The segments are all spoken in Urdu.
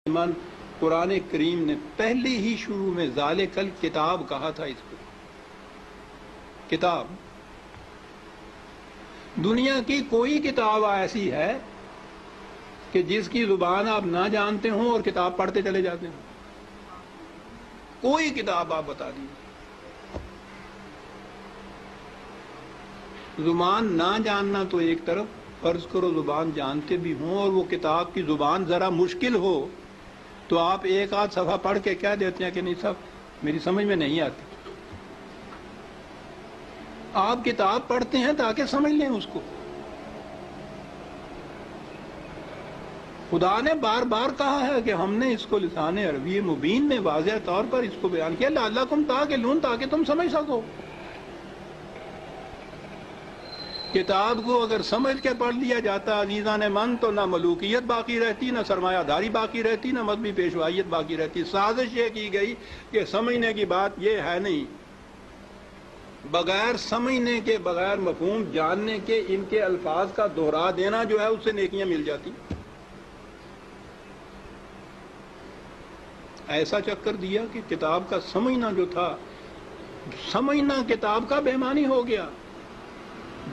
من قرآن کریم نے پہلے ہی شروع میں ذالکل کتاب کہا تھا. اس کو کتاب، دنیا کی کوئی کتاب ایسی ہے کہ جس کی زبان آپ نہ جانتے ہوں اور کتاب پڑھتے چلے جاتے ہوں؟ کوئی کتاب آپ بتا دیجیے. زبان نہ جاننا تو ایک طرف، فرض کرو زبان جانتے بھی ہوں اور وہ کتاب کی زبان ذرا مشکل ہو تو آپ ایک آدھ صفحہ پڑھ کے کہہ دیتے ہیں کہ نہیں صاحب میری سمجھ میں نہیں آتی. آپ کتاب پڑھتے ہیں تاکہ سمجھ لیں اس کو. خدا نے بار بار کہا ہے کہ ہم نے اس کو لسان عربی مبین میں واضح طور پر اس کو بیان کیا، لعلکم تعقلون، تاکہ تم سمجھ سکو. کتاب کو اگر سمجھ کے پڑھ لیا جاتا عزیزان من تو نہ ملوکیت باقی رہتی، نہ سرمایہ داری باقی رہتی، نہ مذہبی پیشوائیت باقی رہتی. سازش یہ کی گئی کہ سمجھنے کی بات یہ ہے نہیں، بغیر سمجھنے کے، بغیر مفہوم جاننے کے ان کے الفاظ کا دوہرا دینا جو ہے اس سے نیکیاں مل جاتی. ایسا چکر دیا کہ کتاب کا سمجھنا جو تھا، سمجھنا کتاب کا بے معنی ہو گیا.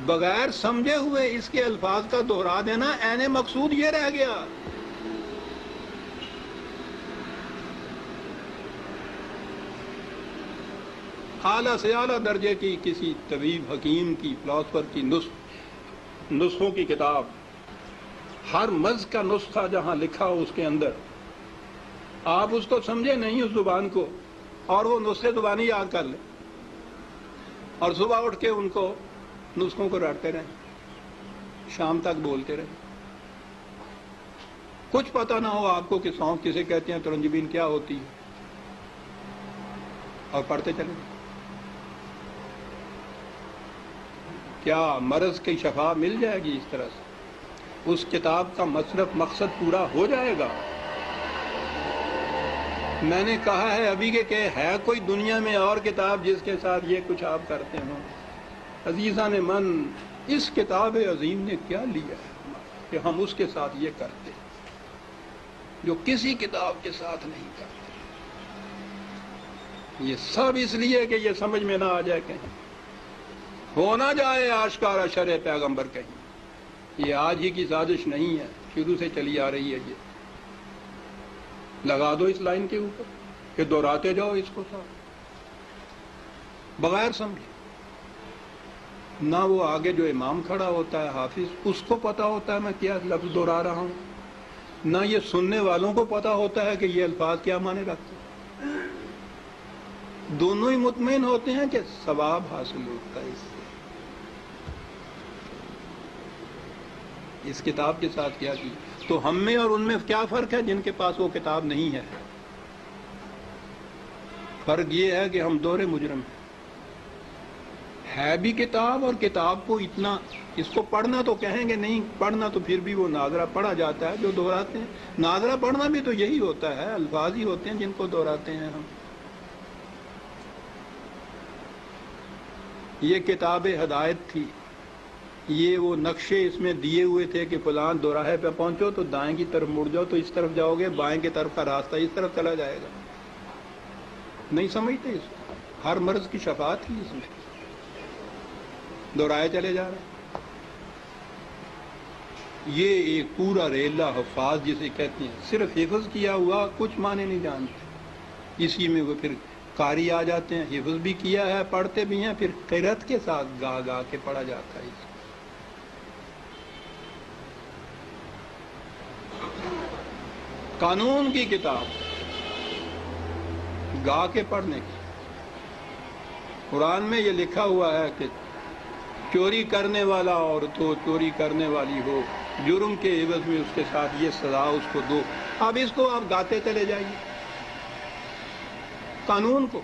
بغیر سمجھے ہوئے اس کے الفاظ کا دوہرا دینا عین مقصود یہ رہ گیا. اعلیٰ سے اعلیٰ درجے کی کسی طبیب، حکیم کی، فلاسفر کی نسخوں کی کتاب، ہر مرض کا نسخہ جہاں لکھا ہو اس کے اندر، آپ اس کو سمجھے نہیں اس زبان کو اور وہ نسخے زبانی یاد کر لیں اور صبح اٹھ کے ان کو نسخوں کو رٹتے رہیں، شام تک بولتے رہیں. کچھ پتہ نہ ہو آپ کو کہ سونف کسے کہتے ہیں، ترنجبین کیا ہوتی ہے، اور پڑھتے چلیں. کیا مرض کی شفا مل جائے گی اس طرح سے؟ اس کتاب کا مصرف مقصد پورا ہو جائے گا؟ میں نے کہا ہے ابھی کہ ہے کوئی دنیا میں اور کتاب جس کے ساتھ یہ کچھ آپ کرتے ہوں؟ عزیزان من، اس کتاب عظیم نے کیا لیا ہے کہ ہم اس کے ساتھ یہ کرتے جو کسی کتاب کے ساتھ نہیں کرتے؟ یہ سب اس لیے کہ یہ سمجھ میں نہ آ جائے، کہیں ہو نہ جائے آشکارا شرع پیغمبر. کہیں یہ آج ہی کی سازش نہیں ہے، شروع سے چلی آ رہی ہے. یہ لگا دو اس لائن کے اوپر کہ دہراتے جاؤ اس کو ساتھ بغیر سمجھے. نہ وہ آگے جو امام کھڑا ہوتا ہے حافظ، اس کو پتا ہوتا ہے میں کیا لفظ دہرا رہا ہوں، نہ یہ سننے والوں کو پتا ہوتا ہے کہ یہ الفاظ کیا معنی رکھتے ہیں. دونوں ہی مطمئن ہوتے ہیں کہ ثواب حاصل ہوتا ہے اس سے. اس کتاب کے ساتھ کیا کی تو ہم میں اور ان میں کیا فرق ہے جن کے پاس وہ کتاب نہیں ہے؟ فرق یہ ہے کہ ہم دوہرے مجرم ہیں. ہے بھی کتاب، اور کتاب کو اتنا، اس کو پڑھنا تو کہیں گے نہیں پڑھنا، تو پھر بھی وہ ناظرہ پڑھا جاتا ہے جو دہراتے ہیں. ناظرہ پڑھنا بھی تو یہی ہوتا ہے، الفاظ ہی ہوتے ہیں جن کو دہراتے ہیں ہم. یہ کتاب ہدایت تھی، یہ وہ نقشے اس میں دیے ہوئے تھے کہ فلان دوراہے پہ پہنچو تو دائیں کی طرف مڑ جاؤ تو اس طرف جاؤ گے، بائیں کی طرف کا راستہ اس طرف چلا جائے گا. نہیں سمجھتے اس کو. ہر مرض کی شفا تھی اس میں، دورائے چلے جا رہے. یہ ایک پورا ریلا حفاظ جسے کہتے ہیں، صرف حفظ کیا ہوا کچھ معنی نہیں جانتے. اسی میں وہ پھر قاری آ جاتے ہیں، حفظ بھی کیا ہے، پڑھتے بھی ہیں، پھر قرأت کے ساتھ گا گا کے پڑھا جاتا ہے. قانون کی کتاب گا کے پڑھنے کی. قرآن میں یہ لکھا ہوا ہے کہ چوری کرنے والا عورت ہو، چوری کرنے والی ہو، جرم کے عوض میں اس کے ساتھ یہ سزا اس کو دو. اب اس کو آپ گاتے چلے جائیے قانون کو.